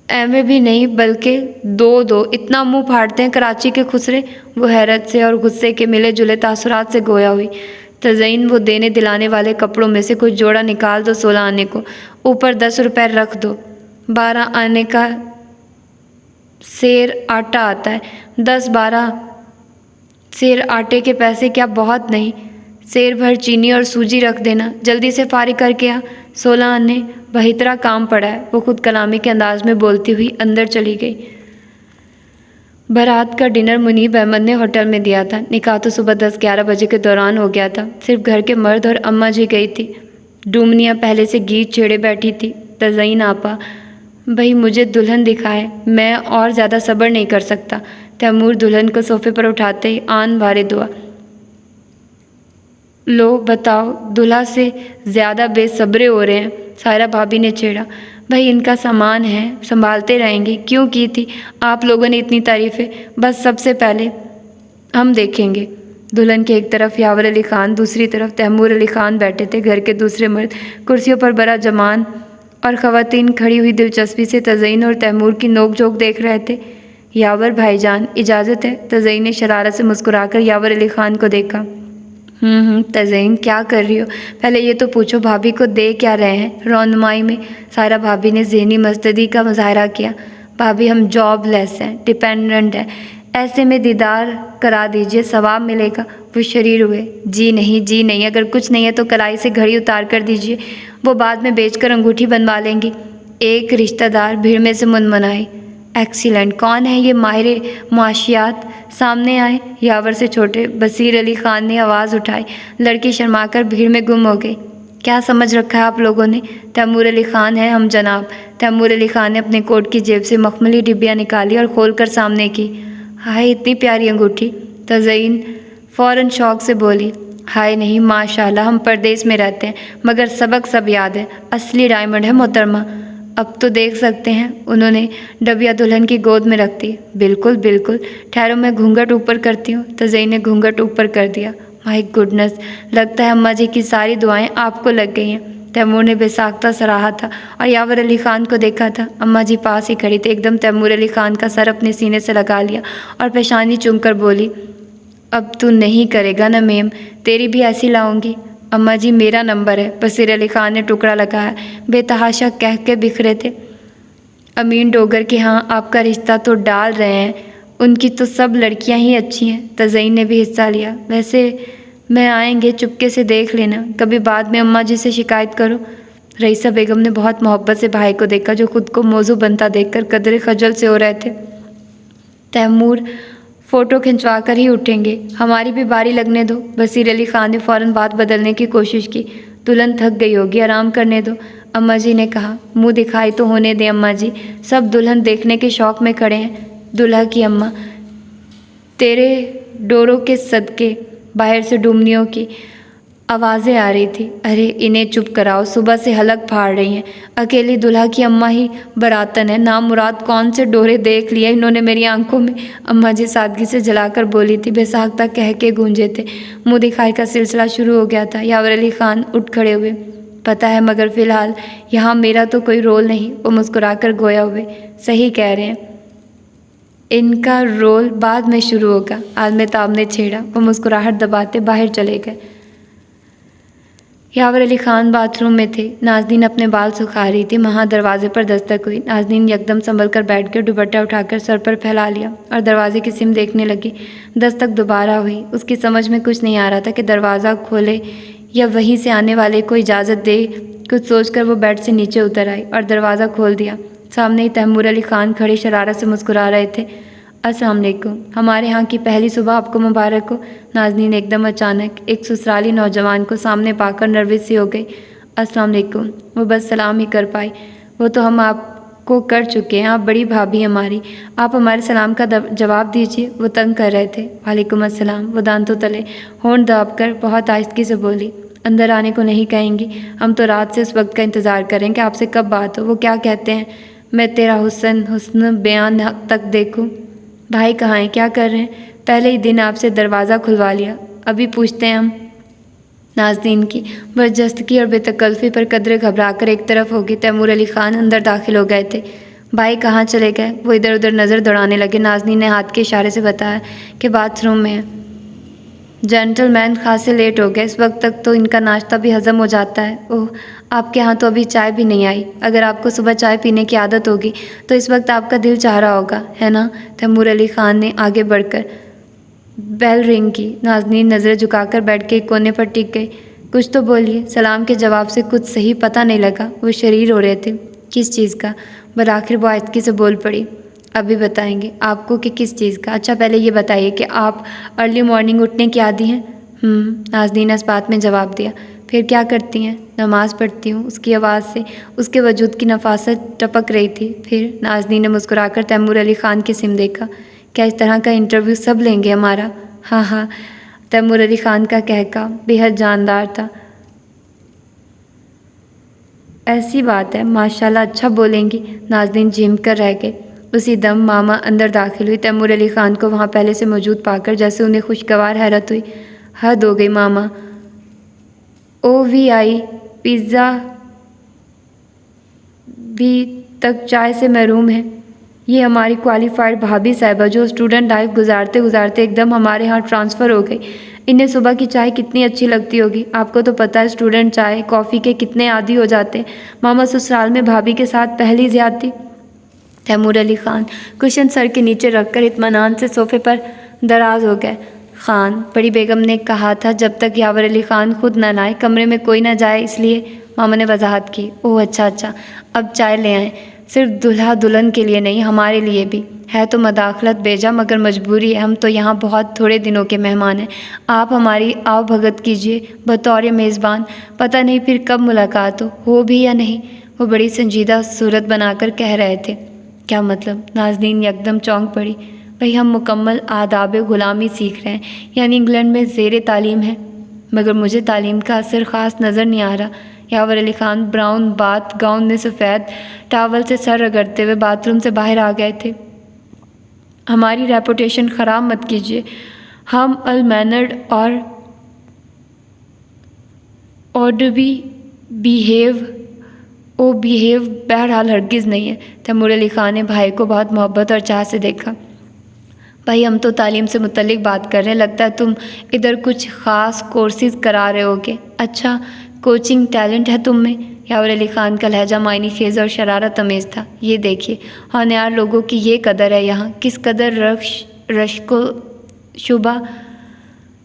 ایویں بھی نہیں بلکہ 2 اتنا منہ پھاڑتے ہیں کراچی کے خسرے؟ وہ حیرت سے اور غصے کے ملے جلے تاثرات سے گویا ہوئی۔ تزئین، وہ دینے دلانے والے کپڑوں میں سے کچھ جوڑا نکال دو 16 آنے کو، اوپر 10 روپے رکھ دو، 12 آنے کا سیر آٹا آتا ہے، 10-12 سیر آٹے کے پیسے کیا بہت نہیں؟ سیر بھر چینی اور سوجی رکھ دینا، جلدی سے فارغ کر کے آ، 16 آنے بہترا کام پڑا ہے، وہ خود کلامی کے انداز میں بولتی ہوئی اندر چلی گئی۔ بارات کا ڈنر منیب احمد نے ہوٹل میں دیا تھا، نکاح تو صبح 10-11 بجے کے دوران ہو گیا تھا، صرف گھر کے مرد اور اماں جی گئی تھی۔ ڈومنیاں پہلے سے گیت چھیڑے بیٹھی تھی۔ تزئین آپا، بھئی مجھے دلہن دکھائے، میں اور زیادہ صبر نہیں کر سکتا۔ تیمور دلہن کو صوفے پر اٹھاتے ہی آن بھارے دعا۔ لو بتاؤ، دلہا سے زیادہ بے صبرے ہو رہے ہیں، سائرہ بھابھی نے چھیڑا۔ بھائی ان کا سامان ہے، سنبھالتے رہیں گے، کیوں کی تھی آپ لوگوں نے اتنی تعریفیں؟ بس سب سے پہلے ہم دیکھیں گے۔ دلہن کے ایک طرف یاور علی خان، دوسری طرف تیمور علی خان بیٹھے تھے، گھر کے دوسرے مرد کرسیوں پر برا جمان اور خواتین کھڑی ہوئی دلچسپی سے تزئین اور تیمور کی نوک جھوک دیکھ رہے تھے۔ یاور بھائی جان، اجازت ہے؟ تزئین نے شرارت سے مسکرا کر یاور علی خان کو دیکھا۔ تزئین کیا کر رہی ہو؟ پہلے یہ تو پوچھو بھابھی کو دے کیا رہے ہیں رونمائی میں؟ سائرہ بھابھی نے ذہنی مزدگی کا مظاہرہ کیا۔ بھابھی ہم جاب لیس ہیں، ڈیپینڈنٹ ہیں، ایسے میں دیدار کرا دیجیے، ثواب ملے گا۔ وہ شریر ہوئے، جی نہیں، اگر کچھ نہیں ہے تو کلائی سے گھڑی اتار کر دیجیے، وہ بعد میں بیچ کر انگوٹھی بنوا لیں گی۔ ایک رشتہ دار بھیڑ میں سے منمنائے، ایکسیلنٹ، کون ہے یہ ماہر معاشیات؟ سامنے آئے۔ یاور سے چھوٹے بصیر علی خان نے آواز اٹھائی۔ لڑکی شرما کر بھیڑ میں گم ہو گئی۔ کیا سمجھ رکھا ہے آپ لوگوں نے؟ تیمور علی خان ہے ہم جناب۔ تیمور علی خان نے اپنے کوٹ کی جیب سے مخملی ڈبیاں نکالی اور کھول کر سامنے کی۔ ہائے اتنی پیاری انگوٹھی! تزئین فوراً شوق سے بولی۔ ہائے نہیں، ماشاءاللہ، ہم پردیس میں رہتے ہیں مگر سبق سب یاد ہے، اصلی ڈائمنڈ ہے محترمہ۔ اب تو دیکھ سکتے ہیں۔ انہوں نے ڈبیا دلہن کی گود میں رکھ دی۔ بالکل، ٹھہرو میں گھونگھٹ اوپر کرتی ہوں۔ تزئین نے گھونگھٹ اوپر کر دیا۔ مائی گڈنس، لگتا ہے اماں جی کی ساری دعائیں آپ کو لگ گئی ہیں۔ تیمور نے بے ساختہ سراہا تھا اور یاور علی خان کو دیکھا تھا۔ اماں جی پاس ہی کھڑی تھی۔ ایک دم تیمور علی خان کا سر اپنے سینے سے لگا لیا اور پیشانی چوم کر بولی، اب تو نہیں کرے گا نا میم؟ تیری بھی ایسی لاؤں گی۔ اماں جی میرا نمبر ہے، بصیر علی خان نے ٹکڑا لگایا۔ بے تحاشا کہہ کے بکھرے تھے۔ امین ڈوگر کے ہاں آپ کا رشتہ تو ڈال رہے ہیں، ان کی تو سب لڑکیاں ہی اچھی ہیں۔ تزئین نے بھی حصہ لیا۔ ویسے میں آئیں گے، چپکے سے دیکھ لینا، کبھی بعد میں اماں جی سے شکایت کرو۔ رئیسہ بیگم نے بہت محبت سے بھائی کو دیکھا جو خود کو موضوع بنتا دیکھ کر قدرے خجل سے ہو رہے تھے۔ تیمور فوٹو کھنچوا کر ہی اٹھیں گے، ہماری بھی باری لگنے دو۔ بصیر علی خان نے فوراً بات بدلنے کی کوشش کی۔ دلہن تھک گئی ہوگی، آرام کرنے دو، اماں جی نے کہا۔ منہ دکھائی تو ہونے دیں اماں جی، سب دلہن دیکھنے کے شوق میں کھڑے ہیں۔ دلہا کی اماں، تیرے ڈوروں کے صدقے۔ باہر سے ڈومنیوں کی آوازیں آ رہی تھی۔ ارے انہیں چپ کراؤ، صبح سے حلق پھاڑ رہی ہیں۔ اکیلی دلہا کی اماں ہی براتن ہے، نام مراد کون سے ڈورے دیکھ لیے انہوں نے میری آنکھوں میں، اماں جی سادگی سے جلا کر بولی تھی۔ بے ساختہ کہہ کے گونجے تھے۔ منہ دکھائی کا سلسلہ شروع ہو گیا تھا۔ یاور علی خان اٹھ کھڑے ہوئے۔ پتہ ہے مگر فی الحال یہاں میرا تو کوئی رول نہیں، وہ مسکرا کر گویا ہوئے۔ صحیح کہہ رہے ہیں، ان کا رول بعد میں شروع ہوگا، عالم تاب نے چھیڑا۔ وہ مسکراہٹ دباتے باہر چلے گئے۔ یاور علی خان باتھ روم میں تھے۔ نازنین اپنے بال سکھا رہی تھی۔ وہاں دروازے پر دستک ہوئی۔ نازنین یکدم سنبھل کر بیٹھ کے دوپٹہ اٹھا کر سر پر پھیلا لیا اور دروازے کی سمت دیکھنے لگی۔ دستک دوبارہ ہوئی۔ اس کی سمجھ میں کچھ نہیں آ رہا تھا کہ دروازہ کھولے یا وہیں سے آنے والے کو اجازت دے۔ کچھ سوچ کر وہ بیڈ سے نیچے اتر آئی اور دروازہ کھول دیا۔ سامنے ہی تیمور علی خان کھڑے شرارت سے مسکرا رہے تھے۔ السلام علیکم، ہمارے ہاں کی پہلی صبح آپ کو مبارک ہو۔ نازنین ایک دم اچانک ایک سسرالی نوجوان کو سامنے پا کر نروس سی ہو گئی۔ السلام علیکم، وہ بس سلام ہی کر پائی۔ وہ تو ہم آپ کو کر چکے ہیں، آپ بڑی بھابھی ہماری، آپ ہمارے سلام کا جواب دیجیے، وہ تنگ کر رہے تھے۔ وعلیکم السلام، وہ دانتوں تلے ہونٹ داب کر بہت آہستگی سے بولی۔ اندر آنے کو نہیں کہیں گی، ہم تو رات سے اس وقت کا انتظار کریں کہ آپ سے کب بات ہو۔ وہ کیا کہتے ہیں، میں تیرا حسن بیان تک دیکھوں۔ بھائی کہاں ہیں، کیا کر رہے ہیں؟ پہلے ہی دن آپ سے دروازہ کھلوا لیا، ابھی پوچھتے ہیں ہم۔ نازنین کی برجستگی اور بے تکلفی پر قدرے گھبرا کر ایک طرف ہوگی۔ تیمور علی خان اندر داخل ہو گئے تھے۔ بھائی کہاں چلے گئے؟ وہ ادھر ادھر نظر دوڑانے لگے۔ نازنین نے ہاتھ کے اشارے سے بتایا کہ باتھ روم میں ہیں۔ جینٹل مین خاصے لیٹ ہو گئے، اس وقت تک تو ان کا ناشتہ بھی ہضم ہو جاتا ہے۔ اوہ، آپ کے ہاں تو ابھی چائے بھی نہیں آئی۔ اگر آپ کو صبح چائے پینے کی عادت ہوگی تو اس وقت آپ کا دل چاہ رہا ہوگا، ہے نا؟ تیمور علی خان نے آگے بڑھ کر بیل رنگ کی۔ نازنین نظریں جھکا کر بیٹھ کے ایک کونے پر ٹک گئی۔ کچھ تو بولیے۔ سلام کے جواب سے کچھ صحیح پتہ نہیں لگا۔ وہ شریر ہو رہے تھے۔ کس چیز کا؟ بالآخر وہ آہستگی سے بول پڑی۔ ابھی بتائیں گے آپ کو کہ کس چیز کا۔ اچھا پہلے یہ بتائیے کہ آپ ارلی مارننگ اٹھنے کی عادی ہیں؟ نازنین اس بات میں جواب دیا۔ پھر کیا کرتی ہیں؟ نماز پڑھتی ہوں۔ اس کی آواز سے اس کے وجود کی نفاست ٹپک رہی تھی۔ پھر نازنین نے مسکرا کر تیمور علی خان کی سمت دیکھا۔ کیا اس طرح کا انٹرویو سب لیں گے ہمارا؟ ہاں، تیمور علی خان کا کہکا بے حد جاندار تھا۔ ایسی بات ہے، ماشاءاللہ اچھا بولیں گی۔ نازنین جھم کر رہ گئے۔ اسی دم ماما اندر داخل ہوئی۔ تیمور علی خان کو وہاں پہلے سے موجود پا کر جیسے انہیں خوشگوار حیرت ہوئی۔ حد ہو گئی ماما، OVI پیزا بھی تک چائے سے محروم ہے۔ یہ ہماری کوالیفائڈ بھابھی صاحبہ جو اسٹوڈنٹ لائف گزارتے گزارتے ایک دم ہمارے ہاں ٹرانسفر ہو گئی، انہیں صبح کی چائے کتنی اچھی لگتی ہوگی۔ آپ کو تو پتہ ہے اسٹوڈنٹ چائے کافی کے کتنے عادی ہو جاتے ہیں۔ ماما سسرال میں بھابھی کے ساتھ پہلی زیادتی تیمور علی خان کشن سر کے نیچے رکھ کر اطمینان سے صوفے پر دراز ہو گئے۔ خان، بڑی بیگم نے کہا تھا جب تک یاور علی خان خود نہ لائے کمرے میں کوئی نہ جائے، اس لیے ماما نے وضاحت کی۔ اوہ اچھا، اب چائے لے آئیں۔ صرف دلہا دلہن کے لیے نہیں، ہمارے لیے بھی ہے تو مداخلت بیجا، مگر مجبوری ہے، ہم تو یہاں بہت تھوڑے دنوں کے مہمان ہیں، آپ ہماری آؤ بھگت کیجیے بطور میزبان، پتہ نہیں پھر کب ملاقات ہو بھی یا نہیں۔ وہ بڑی سنجیدہ صورت بنا کر کہہ رہے تھے۔ کیا مطلب؟ نازنین یکدم چونک پڑی۔ بھئی ہم مکمل آداب غلامی سیکھ رہے ہیں، یعنی انگلینڈ میں زیر تعلیم ہے، مگر مجھے تعلیم کا اثر خاص نظر نہیں آ رہا۔ یاور Ali Khan brown bath gown میں سفید ٹاول سے سر رگڑتے ہوئے باتھ روم سے باہر آ گئے تھے۔ ہماری ریپوٹیشن خراب مت کیجیے، ہم المینرڈ اور آرڈرلی بیہیو بہرحال ہرگز نہیں ہے۔ تیمور علی خان نے بھائی کو بہت محبت اور چاہ سے دیکھا۔ بھائی ہم تو تعلیم سے متعلق بات کر رہے ہیں، لگتا ہے تم ادھر کچھ خاص کورسز کرا رہے ہوگے۔ اچھا، کوچنگ ٹیلنٹ ہے تم میں؟ یاور علی خان کا لہجہ معنی خیز اور شرارت امیز تھا۔ یہ دیکھیے ہونہار لوگوں کی یہ قدر ہے یہاں، کس قدر رشک و شبہ۔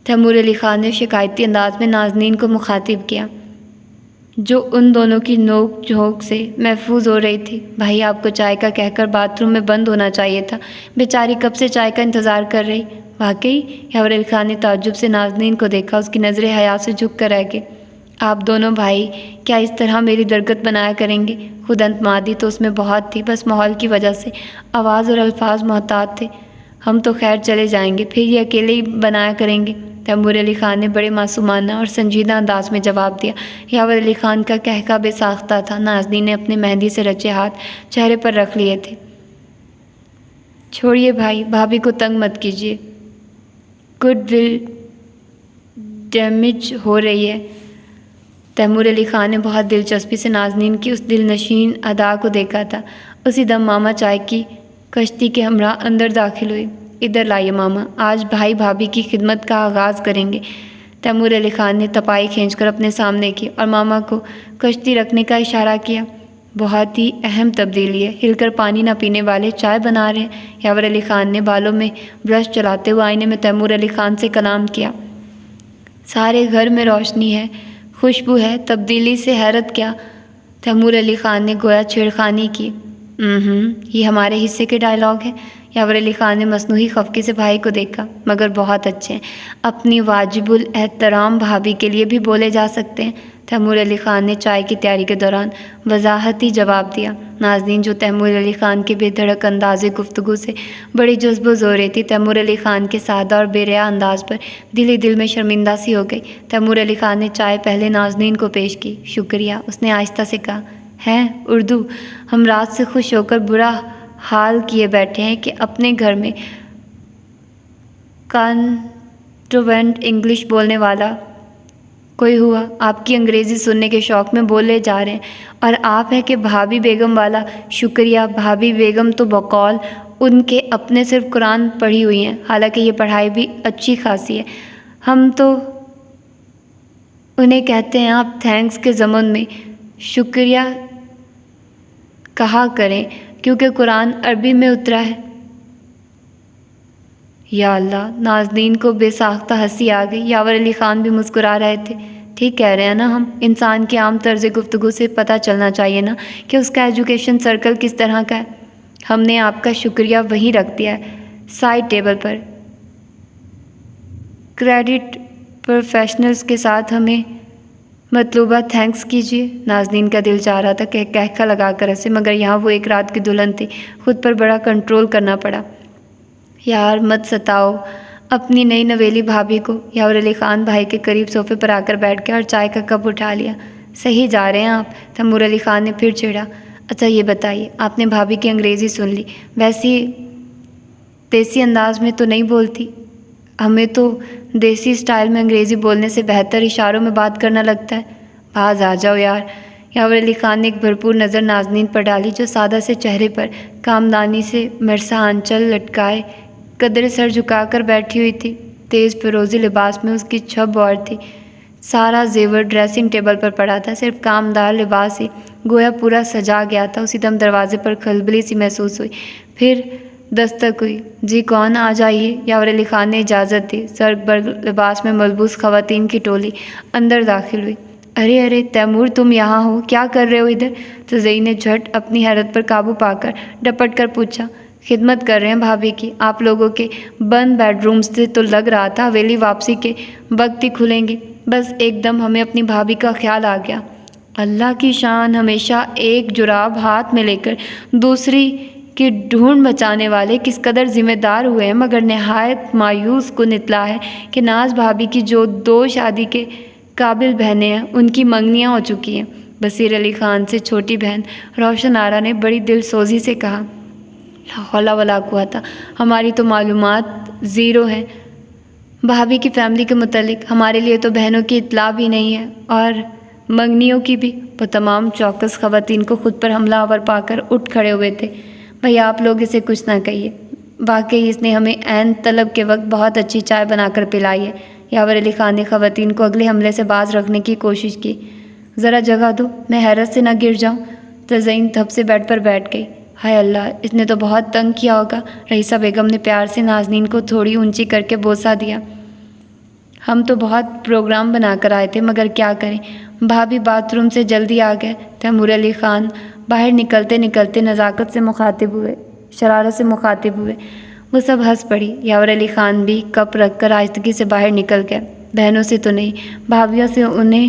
تیمور علی خان نے شکایتی انداز میں نازنین کو مخاطب کیا، جو ان دونوں کی نوک جھونک سے محفوظ ہو رہی تھی۔ بھائی آپ کو چائے کا کہہ کر باتھ روم میں بند ہونا چاہیے تھا، بیچاری کب سے چائے کا انتظار کر رہی۔ واقعی؟ یاور علی خان نے تعجب سے نازنین کو دیکھا، اس کی نظریں حیا سے جھک کر رہ گئی۔ آپ دونوں بھائی کیا اس طرح میری درگت بنایا کریں گے؟ خود انتمادی تو اس میں بہت تھی، بس ماحول کی وجہ سے آواز اور الفاظ محتاط تھے۔ ہم تو خیر چلے جائیں گے، پھر یہ اکیلے ہی بنایا کریں گے۔ تیمور علی خان نے بڑے معصومانہ اور سنجیدہ انداز میں جواب دیا۔ یاور علی خان کا کہکہ بے ساختہ تھا۔ نازنین نے اپنے مہندی سے رچے ہاتھ چہرے پر رکھ لیے تھے۔ چھوڑیے بھائی، بھابھی کو تنگ مت کیجیے، گڈ ول ڈیمیج ہو رہی ہے۔ تیمور علی خان نے بہت دلچسپی سے نازنین کی اس دل نشین ادا کو دیکھا تھا۔ اسی دم ماما چائے کی کشتی کے ہمراہ اندر داخل ہوئی۔ ادھر لائیے ماما، آج بھائی بھابھی کی خدمت کا آغاز کریں گے۔ تیمور علی خان نے تپائی کھینچ کر اپنے سامنے کی اور ماما کو کشتی رکھنے کا اشارہ کیا۔ بہت ہی اہم تبدیلی ہے، ہل کر پانی نہ پینے والے چائے بنا رہے ہیں۔ یاور علی خان نے بالوں میں برش چلاتے ہوئے آئینے میں تیمور علی خان سے کلام کیا۔ سارے گھر میں روشنی ہے، خوشبو ہے، تبدیلی سے حیرت کیا؟ تیمور علی خان نے گویا چھیڑخانی کی۔ یہ ہمارے حصے کے ڈائلاگ ہیں۔ یاور علی خان نے مصنوعی خفگی سے بھائی کو دیکھا، مگر بہت اچھے ہیں، اپنی واجب الاحترام بھابھی کے لیے بھی بولے جا سکتے ہیں۔ تیمور علی خان نے چائے کی تیاری کے دوران وضاحتی جواب دیا۔ نازنین جو تیمور علی خان کے بے دھڑک انداز گفتگو سے بڑی جذب و زور رہی تھی، تیمور علی خان کے سادہ اور بے ریا انداز پر دل ہی دل میں شرمندہ سی ہو گئی۔ تیمور علی خان نے چائے پہلے نازنین کو پیش کی۔ شکریہ، اس نے آہستہ سے کہا۔ ہیں اردو؟ ہم رات سے خوش ہو کر برا حال کیے بیٹھے ہیں کہ اپنے گھر میں کانٹونٹ انگلش بولنے والا کوئی ہوا۔ آپ کی انگریزی سننے کے شوق میں بولے جا رہے ہیں، اور آپ ہے کہ بھابھی بیگم والا۔ شکریہ، بھابھی بیگم تو بقول ان کے اپنے صرف قرآن پڑھی ہوئی ہیں، حالانکہ یہ پڑھائی بھی اچھی خاصی ہے۔ ہم تو انہیں کہتے ہیں آپ تھینکس کے ضمن میں شکریہ کہا کریں، کیونکہ قرآن عربی میں اترا ہے۔ یا اللہ! نازنین کو بے ساختہ ہنسی آ گئی۔ یاور علی خان بھی مسکرا رہے تھے۔ ٹھیک کہہ رہے ہیں نا ہم، انسان کی عام طرز گفتگو سے پتہ چلنا چاہیے نا کہ اس کا ایجوکیشن سرکل کس طرح کا ہے۔ ہم نے آپ کا شکریہ وہیں رکھ دیا ہے، سائڈ ٹیبل پر۔ کریڈٹ پروفیشنلز کے ساتھ ہمیں مطلوبہ تھینکس کیجیے۔ نازنین کا دل چاہ رہا تھا کہ کہکہ لگا کر ہنسے، مگر یہاں وہ ایک رات کی دلہن تھی، خود پر بڑا کنٹرول کرنا پڑا۔ یار مت ستاؤ اپنی نئی نویلی بھابھی کو۔ یاور علی خان بھائی کے قریب صوفے پر آ کر بیٹھ گیا اور چائے کا کپ اٹھا لیا۔ صحیح جا رہے ہیں آپ؟ تیمور علی خان نے پھر چھیڑا۔ اچھا یہ بتائیے، آپ نے بھابھی کی انگریزی سن لی، ویسی دیسی انداز میں تو نہیں بولتی؟ ہمیں تو دیسی اسٹائل میں انگریزی بولنے سے بہتر اشاروں میں بات کرنا لگتا ہے۔ باز آ جاؤ یار۔ یاور علی خان نے ایک بھرپور نظر نازنین پر ڈالی، جو سادہ سے چہرے پر کامدانی سے مرصع آنچل لٹکائے قدرے سر جھکا کر بیٹھی ہوئی تھی۔ تیز فیروزی لباس میں اس کی چھب اور تھی۔ سارا زیور ڈریسنگ ٹیبل پر پڑا تھا، صرف کامدار لباس ہی گویا پورا سجا گیا تھا۔ اسی دم دروازے پر کھلبلی سی محسوس ہوئی، پھر دستک ہوئی۔ جی کون؟ آ جائیے، یاور علی خان نے اجازت دی۔ زرق برق لباس میں ملبوس خواتین کی ٹولی اندر داخل ہوئی۔ ارے تیمور، تم یہاں ہو؟ کیا کر رہے ہو ادھر؟ تزئین نے جھٹ اپنی حیرت پر قابو پا کر ڈپٹ کر پوچھا۔ خدمت کر رہے ہیں بھابھی کی، آپ لوگوں کے بند بیڈ روم سے تو لگ رہا تھا حویلی واپسی کے وقت ہی کھلیں گے، بس ایک دم ہمیں اپنی بھابھی کا خیال آ گیا۔ اللہ کی شان، ہمیشہ ایک جراب ہاتھ میں لے کر دوسری کی ڈھونڈ بچانے والے کس قدر ذمہ دار ہوئے ہیں، مگر نہایت مایوس کن اطلاع ہے کہ ناز بھابھی کی جو 2 شادی کے قابل بہنیں ہیں ان کی منگنیاں ہو چکی ہیں۔ بصیر علی خان سے چھوٹی بہن روشن آرا نے بڑی دل سوزی سے کہا، لا حول ولا قوت، ہماری تو معلومات زیرو ہیں بھابھی کی فیملی کے متعلق، ہمارے لیے تو بہنوں کی اطلاع بھی نہیں ہے اور منگنیوں کی بھی۔ وہ تمام چوکس خواتین کو خود پر حملہ آور پا کر اٹھ کھڑے ہوئے تھے۔ بھئی آپ لوگ اسے کچھ نہ کہیے، واقعی اس نے ہمیں عین طلب کے وقت بہت اچھی چائے بنا کر پلائی ہے۔ یاور علی خان نے خواتین کو اگلے حملے سے باز رکھنے کی کوشش کی۔ ذرا جگہ دو، میں حیرت سے نہ گر جاؤں۔ تزئین دھپ سے بیڈ پر بیٹھ گئی۔ ہائے اللہ، اس نے تو بہت تنگ کیا ہوگا۔ رئیسہ بیگم نے پیار سے نازنین کو تھوڑی اونچی کر کے بوسہ دیا۔ ہم تو بہت پروگرام بنا کر آئے تھے، مگر کیا کریں، بھابھی باتھ روم سے جلدی آ گئے۔ تیمور علی خان باہر نکلتے نکلتے نزاکت سے مخاطب ہوئے، شرارت سے مخاطب ہوئے۔ وہ سب ہنس پڑی۔ یاور علی خان بھی کپ رکھ کر آہستگی سے باہر نکل گئے۔ بہنوں سے تو نہیں، بھابھیوں سے انہیں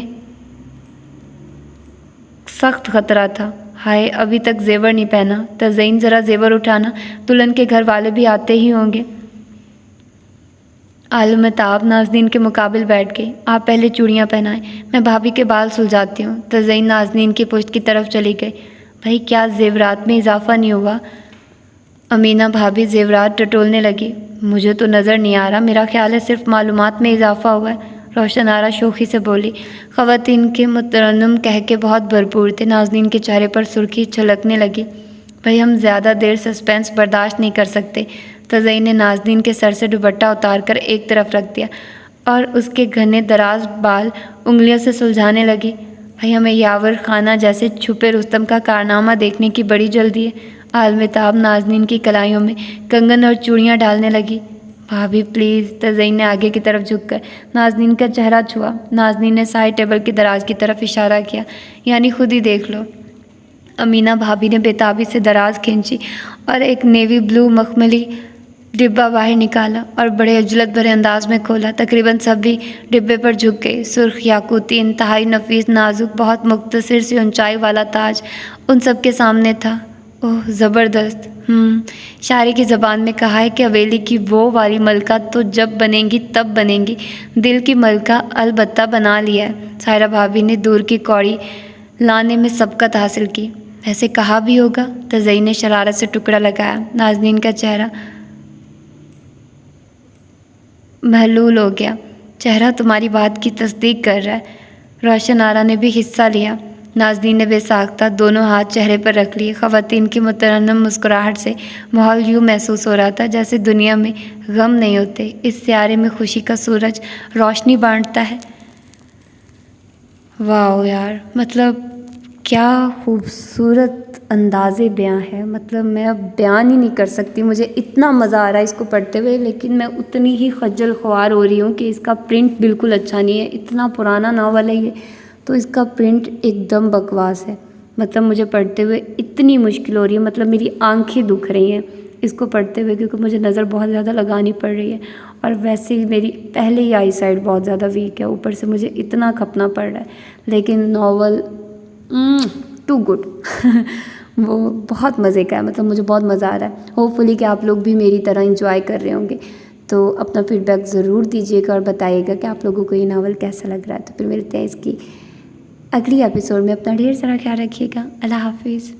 سخت خطرہ تھا۔ ہائے، ابھی تک زیور نہیں پہنا۔ تزئین ذرا زیور اٹھانا، دلہن کے گھر والے بھی آتے ہی ہوں گے۔ عالم تاب نازنین کے مقابل بیٹھ گئی۔ آپ پہلے چوڑیاں پہنائیں، میں بھابھی کے بال سلجھاتی ہوں۔ تزئین نازنین کی پشت کی طرف چلی گئی۔ بھائی کیا زیورات میں اضافہ نہیں ہوا؟ امینہ بھابھی زیورات ٹٹولنے لگی۔ مجھے تو نظر نہیں آ رہا، میرا خیال ہے صرف معلومات میں اضافہ ہوا ہے، روشن آرا شوخی سے بولی۔ خواتین کے مترنم کہہ کے بہت بھرپور تھے۔ نازنین کے چہرے پر سرخی چھلکنے لگی۔ بھائی ہم زیادہ دیر سسپینس برداشت نہیں کر سکتے۔ تزئین نے نازنین کے سر سے دوپٹہ اتار کر ایک طرف رکھ دیا اور اس کے گھنے دراز بال انگلیوں سے سلجھانے لگی۔ بھائی ہمیں یاور خانہ جیسے چھپے رستم کا کارنامہ دیکھنے کی بڑی جلدی ہے۔ عالم تاب نازنین کی کلائیوں میں کنگن اور چوڑیاں ڈالنے لگی۔ بھابھی پلیز، تزئین نے آگے کی طرف جھک کر نازنین کا چہرہ چھوا۔ نازنین نے سائڈ ٹیبل کے دراز کی طرف اشارہ کیا، یعنی خود ہی دیکھ لو۔ امینہ بھابھی نے بےتابی سے دراز کھینچی اور ایک نیوی بلو مخملی ڈبہ باہر نکالا اور بڑے عجلت بھرے انداز میں کھولا۔ تقریباً سبھی ڈبے پر جھک گئی۔ سرخ یاقوتی انتہائی نفیس نازک بہت مختصر سی اونچائی والا تاج ان سب کے سامنے تھا۔ اوہ زبردست! شاعری کی زبان میں کہا ہے کہ حویلی کی وہ والی ملکہ تو جب بنیں گی تب بنیں گی، دل کی ملکہ البتہ بنا لیا ہے۔ سائرہ بھابھی نے دور کی کوڑی لانے میں سبقت حاصل کی۔ ایسے کہا بھی ہوگا؟ تزئین نے شرارت سے ٹکڑا لگایا۔ نازنین کا چہرہ محلول ہو گیا۔ چہرہ تمہاری بات کی تصدیق کر رہا ہے۔ روشن آرا نے بھی حصہ لیا۔ نازنین نے بے ساختہ دونوں ہاتھ چہرے پر رکھ لیے۔ خواتین کی مترنم مسکراہٹ سے ماحول یوں محسوس ہو رہا تھا جیسے دنیا میں غم نہیں ہوتے، اس سیارے میں خوشی کا سورج روشنی بانٹتا ہے۔ واو یار، مطلب کیا خوبصورت انداز بیاں ہے، مطلب میں اب بیان ہی نہیں کر سکتی۔ مجھے اتنا مزہ آ رہا ہے اس کو پڑھتے ہوئے، لیکن میں اتنی ہی خجل خوار ہو رہی ہوں کہ اس کا پرنٹ بالکل اچھا نہیں ہے۔ اتنا پرانا ناول ہے یہ، تو اس کا پرنٹ ایک دم بکواس ہے۔ مطلب مجھے پڑھتے ہوئے اتنی مشکل ہو رہی ہے، مطلب میری آنکھیں دکھ رہی ہیں اس کو پڑھتے ہوئے، کیونکہ مجھے نظر بہت زیادہ لگانی پڑ رہی ہے، اور ویسے ہی میری پہلے ہی آئی سائڈ بہت زیادہ ویک ہے، اوپر سے مجھے اتنا کھپنا پڑ رہا ہے۔ لیکن ناول ٹو گڈ وہ بہت مزے کا ہے، مطلب مجھے بہت مزہ آ رہا ہے۔ ہوپ فلی کہ آپ لوگ بھی میری طرح انجوائے کر رہے ہوں گے۔ تو اپنا فیڈ بیک ضرور دیجیے گا اور بتائیے گا کہ آپ لوگوں کو یہ ناول کیسا لگ رہا ہے۔ تو پھر ملتے ہیں اس کی اگلی ایپیسوڈ میں۔ اپنا ڈھیر سارا خیال رکھیے گا۔ اللہ حافظ۔